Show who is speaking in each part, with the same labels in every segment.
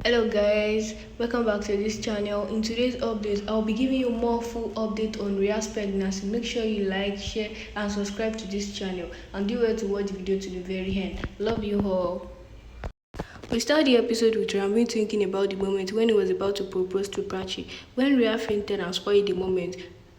Speaker 1: Hello guys, welcome back to this channel. In today's update, I'll be giving you more full update on Rhea's pregnancy. Make sure you like, share and subscribe to this channel and do well to watch the video to the very end. Love you all. We start the episode with Ranbir thinking about the moment when he was about to propose to Prachi. When Rhea fainted and spoiled the moment,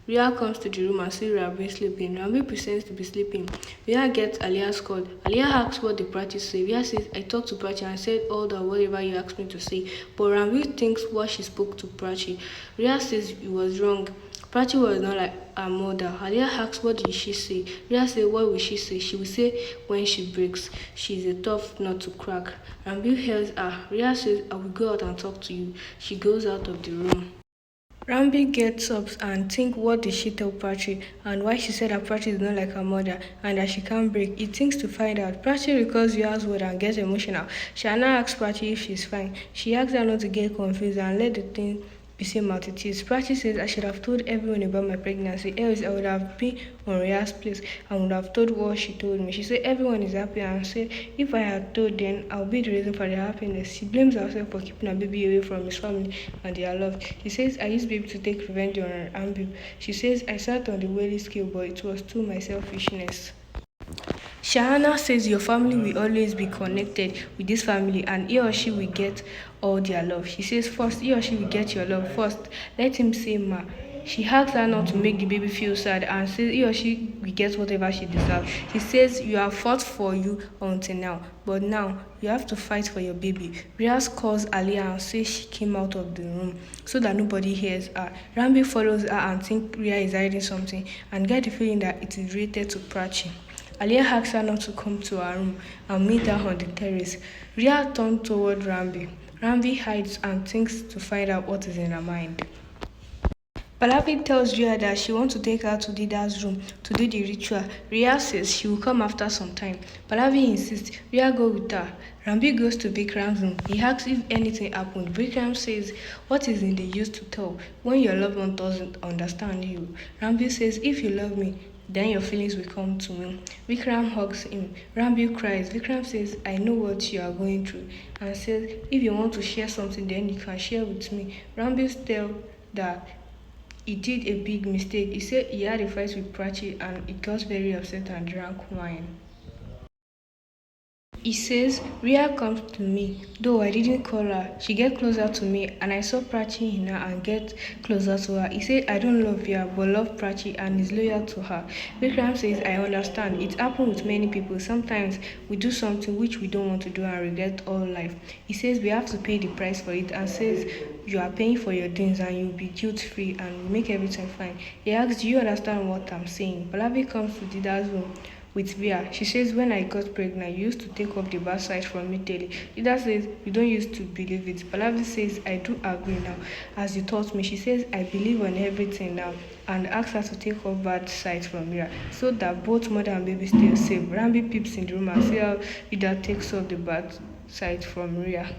Speaker 1: Rhea comes to the room and sees Ranbir sleeping. Ranbir pretends to be sleeping. Rhea gets Alia's call. Alia asks what the Prachi say. Rhea says, I talked to Prachi and said all that whatever you asked me to say. But Ranbir thinks what she spoke to Prachi. Rhea says it was wrong. Prachi was not like her mother. Alia asks what did she say. Rhea said what will she say? She will say when she breaks. She is a tough nut to crack. Ranbir hears her. Rhea says I will go out and talk to you. She goes out of the room. Ranbir gets up and thinks what did she tell Prachi and why she said that Prachi is not like her mother and that she can't break. He thinks to find out. Prachi recalls Rhea's word and gets emotional. Shana asks Prachi if she's fine. She asks her not to get confused and let the thing be same as it is. Prachi says I should have told everyone about my pregnancy, else I would have been on Rhea's place and would have told what she told me. She said everyone is happy and said if I had told then I'll be the reason for their happiness. She blames herself for keeping her baby away from his family and their love. She says I used baby to take revenge on Ranbir. She says I sat on the wailing scale but it was too my selfishness. Shahana says your family will always be connected with this family and he or she will get all their love. She says first he or she will get your love first. Let him say ma. She asks her not to make the baby feel sad and says he or she will get whatever she deserves. She says you have fought for you until now, but now you have to fight for your baby. Rhea calls Alia and says she came out of the room so that nobody hears her. Ranbir follows her and thinks Rhea is hiding something and get the feeling that it is related to Prachi. Alia asks her not to come to her room and meet her on the terrace. Rhea turns toward Ranbir. Ranbir hides and thinks to find out what is in her mind. Pallavi tells Rhea that she wants to take her to Dida's room to do the ritual. Rhea says she will come after some time. Pallavi insists Rhea go with her. Ranbir goes to Vikram's room. He asks if anything happened. Vikram says, what is in the use to tell when your loved one doesn't understand you? Ranbir says, if you love me, then your feelings will come to me. Vikram hugs him. Ranbir cries. Vikram says, I know what you are going through and says, if you want to share something, then you can share with me. Ranbir tells that he did a big mistake. He said he had a fight with Prachi and he got very upset and drank wine. He says, Rhea comes to me, though I didn't call her. She get closer to me and I saw Prachi in her and get closer to her. He said, I don't love Rhea but love Prachi and is loyal to her. Vikram says, I understand. It happens with many people. Sometimes we do something which we don't want to do and regret all life. He says, we have to pay the price for it and says, you are paying for your things and you'll be guilt-free and will make everything fine. He asks, do you understand what I'm saying? Pallavi comes to Dida's room with Rhea. She says, when I got pregnant, you used to take off the bad side from me daily. Dida says, you don't used to believe it. Pallavi says, I do agree now, as you taught me. She says, I believe on everything now and asks her to take off bad sides from Rhea so that both mother and baby stay safe. Ranbir peeps in the room and see how Dida takes off the bad side from Rhea.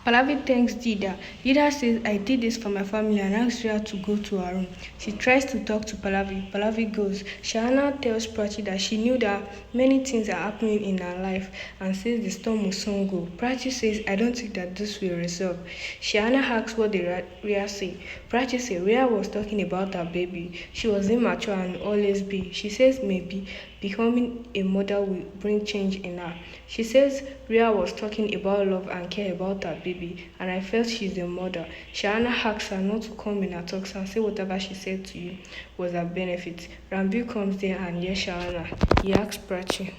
Speaker 1: Pallavi thanks Dida. Dida says, I did this for my family and asks Rhea to go to her room. She tries to talk to Pallavi. Pallavi goes. Shana tells Prachi that she knew that many things are happening in her life and says the storm will soon go. Prachi says, I don't think that this will resolve. Shana asks what the Rhea say. Prachi says, Rhea was talking about her baby. She was immature and always be. She says maybe becoming a mother will bring change in her. She says Rhea was talking about love and care about her baby, and I felt she's a mother. Shana asks her not to come in her talks and say whatever she said to you was a benefit. Ranbir comes there and yes, Shana. He asks Prachi.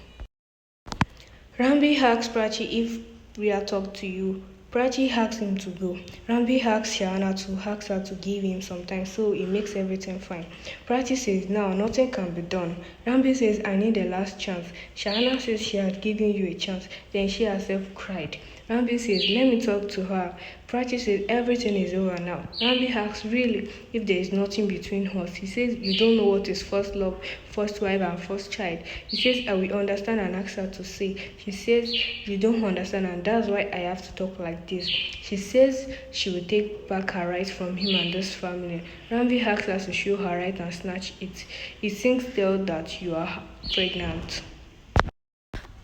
Speaker 1: Ranbir asks Prachi if Rhea talked to you. Prachi asks him to go. Ranbir asks Shana to ask her to give him some time so it makes everything fine. Prachi says now nothing can be done. Ranbir says I need a last chance. Shana says she had given you a chance. Then she herself cried. Ranbir says let me talk to her. Prachi says everything is over now. Ranbir asks really if there is nothing between us. He says you don't know what is first love, first wife and first child. He says I will understand and ask her to say. She says you don't understand and that's why I have to talk like this. She says she will take back her right from him and this family. Ranbir asks her to show her right and snatch it. He thinks tell that you are pregnant.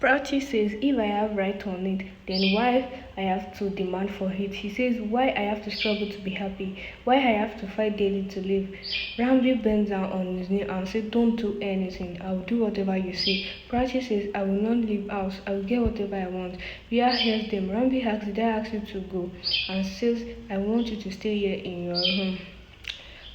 Speaker 1: Prachi says if I have right on it, then why I have to demand for it? He says why I have to struggle to be happy, why I have to fight daily to live. Ranbir bends down on his knee and says don't do anything, I will do whatever you say. Prachi says I will not leave house, I will get whatever I want. Rhea hears them. Ranbir asks did I ask you to go? And says I want you to stay here in your room.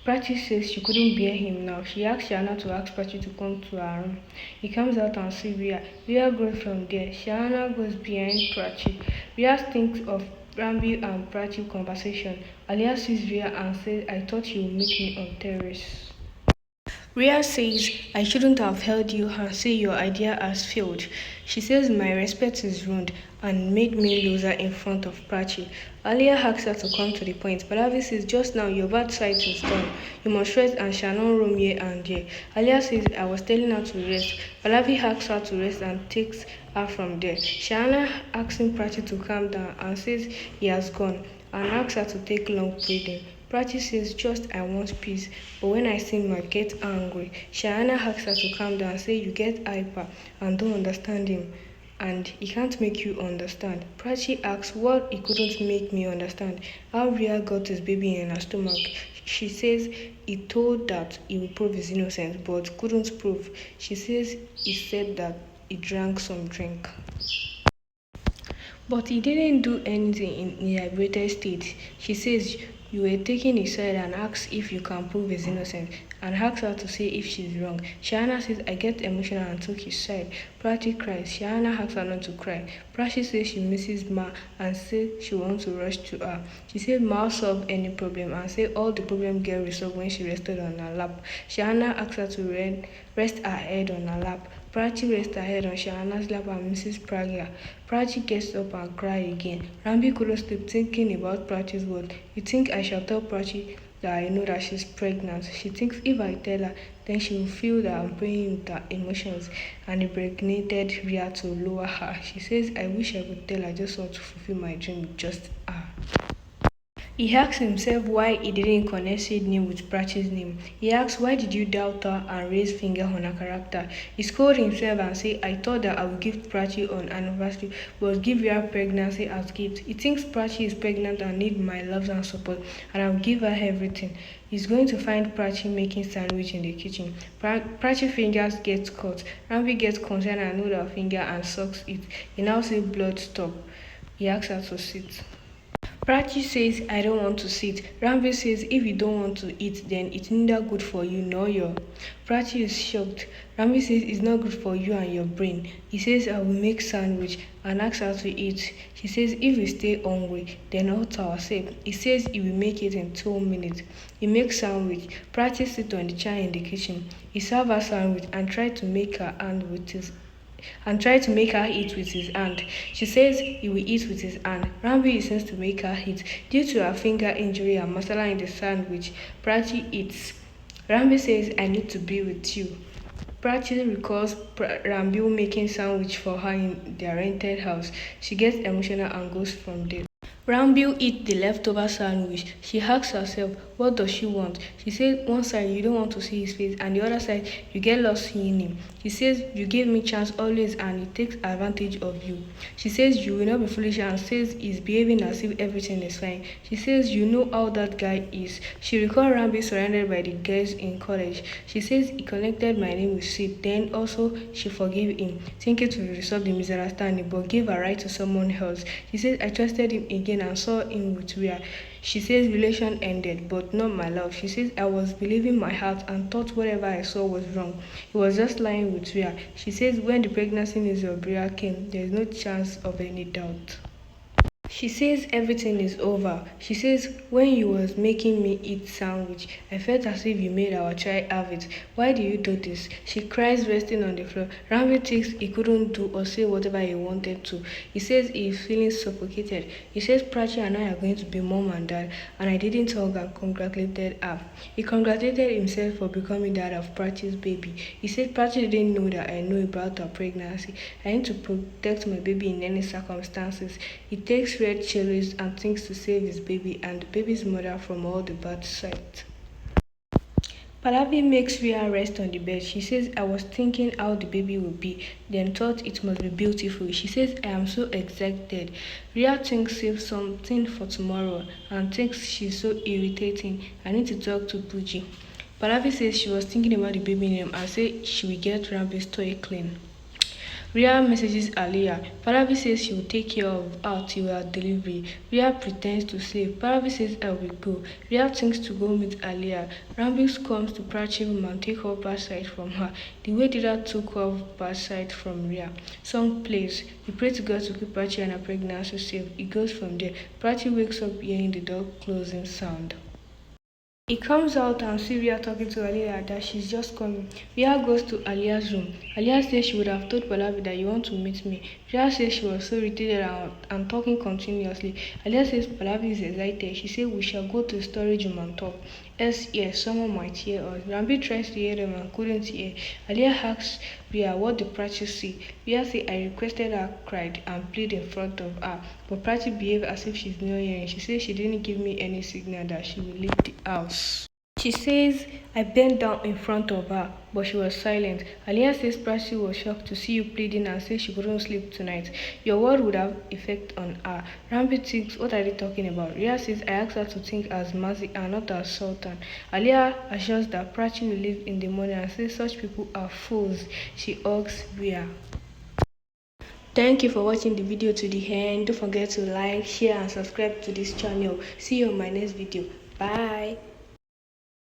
Speaker 1: Prachi says she couldn't bear him now. She asked Shana to ask Prachi to come to her room. He comes out and sees Rhea. Rhea goes from there. Shana goes behind Prachi. Rhea thinks of Ranbir and Prachi conversation. Alia sees Rhea and says, I thought you would meet me on terrace. Rhea says, I shouldn't have held you and say your idea has failed. She says my respect is ruined and made me lose her in front of Prachi. Alia asks her to come to the point. Pallavi says, just now your bad side is done. You must rest and shall not roam here and there. Alia says, I was telling her to rest. Pallavi asks her to rest and takes her from there. Shana asking Prachi to calm down and says he has gone and asks her to take long breathing. Prachi says, just I want peace, but when I see him I get angry. Shana asks her to calm down and say you get hyper and don't understand him and he can't make you understand. Prachi asks what he couldn't make me understand. How Rhea got his baby in her stomach. She says he told that he would prove his innocence but couldn't prove. She says he said that he drank some drink. But he didn't do anything in inebriated state. She says you were taking his side and asked if you can prove his innocence and asked her to say if she's wrong. Shana says I get emotional and took his side. Prachi cries. Shana asks her not to cry. Prachi says she misses Ma and says she wants to rush to her. She says Ma solve any problem and say all the problem get resolved when she rested on her lap. Shana asks her to rest her head on her lap. Prachi rests her head on Shana's lap and misses Pragya. Prachi gets up and cries again. Ranbir couldn't sleep thinking about Prachi's word. You think I shall tell Prachi that I know that she's pregnant? She thinks if I tell her, then she will feel that I'm playing with her emotions and impregnated Rhea to lower her. She says, I wish I could tell her, I just want to fulfill my dream with just her. He asks himself why he didn't connect Sid's name with Prachi's name. He asks why did you doubt her and raise finger on her character. He scolded himself and said, I thought that I would give Prachi on anniversary but give her pregnancy as gift. He thinks Prachi is pregnant and needs my love and support and I'll give her everything. He's going to find Prachi making sandwich in the kitchen. Prachi fingers get cut. Ranbir gets concerned and knows her finger and sucks it. He now says blood stop. He asks her to sit. Prachi says, I don't want to sit. Ranbir says, if you don't want to eat, then it's neither good for you nor your. Prachi is shocked. Ranbir says, it's not good for you and your brain. He says, I will make sandwich and asks her to eat. She says, if we stay hungry, then not ourselves. He says he will make it in 2 minutes. He makes sandwich. Prachi sits on the chair in the kitchen. He serves her sandwich and tried to make her eat with his hand. She says he will eat with his hand. Ranbir intends to make her eat. Due to her finger injury and masala in the sandwich, Prachi eats. Ranbir says, I need to be with you. Prachi recalls Ranbir making sandwich for her in their rented house. She gets emotional and goes from there. Ranbir eats the leftover sandwich. She asks herself, what does she want? She says, one side you don't want to see his face and the other side you get lost seeing him. She says, you gave me chance always and he takes advantage of you. She says, you will not be foolish and says he's behaving as if everything is fine. She says, you know how that guy is. She recalls Ranbir surrounded by the girls in college. She says he connected my name with Sid. Then also she forgave him, thinking to resolve the misunderstanding but gave her right to someone else. She says, I trusted him again and saw him with Rhea. She says relation ended, but not my love. She says I was believing my heart and thought whatever I saw was wrong. He was just lying with Rhea. She says when the pregnancy news of Rhea came, there is no chance of any doubt. She says everything is over. She says, when you was making me eat sandwich, I felt as if you made our child have it. Why do you do this? She cries resting on the floor. Ranbir thinks he couldn't do or say whatever he wanted to. He says he is feeling suffocated. He says Prachi and I are going to be mom and dad and I didn't hug and congratulated her. He congratulated himself for becoming dad of Prachi's baby. He said Prachi didn't know that I know about her pregnancy. I need to protect my baby in any circumstances. He takes red chilies and thinks to save his baby and the baby's mother from all the bad sight. Pallavi makes Rhea rest on the bed. She says, I was thinking how the baby would be, then thought it must be beautiful. She says, I am so excited. Rhea thinks save something for tomorrow and thinks she's so irritating. I need to talk to Puji. Pallavi says she was thinking about the baby name and said she will get Ranbir's toy clean. Rhea messages Aliyah. Pallavi says she will take care of her till her delivery. Rhea pretends to sleep. Pallavi says I will go. Rhea thinks to go meet Aliyah. Ranbir comes to Prachi room and take off bad side from her. The way Dida took off bad side from Rhea. Song plays. We pray to God to keep Prachi and her pregnancy safe. It goes from there. Prachi wakes up hearing the door closing sound. He comes out and sees Rhea talking to Aliyah that she's just coming. Rhea goes to Aliyah's room. Aliyah says she would have told Pallavi that you want to meet me. Rhea says she was so irritated and talking continuously. Aliyah says Pallavi is excited. She said we shall go to the storage room and talk. Yes, someone might hear us. Ranbir tries to hear them and couldn't hear. Aliyah asks Rhea what the Prachi see. Rhea said I requested her, cried and played in front of her. But Prachi behaved as if she's not hearing. She says she didn't give me any signal that she will leave the house. She says I bent down in front of her, but she was silent. Aliyah says Prachi was shocked to see you pleading and says she couldn't sleep tonight. Your word would have effect on her. Ranbir thinks, what are they talking about? Rhea says I asked her to think as Mazi and not as Sultan. Aliyah assures that Prachi will leave in the morning and says such people are fools. She hugs Rhea. Thank you for watching the video to the end. Don't forget to like, share and subscribe to this channel. See you on my next video. Bye.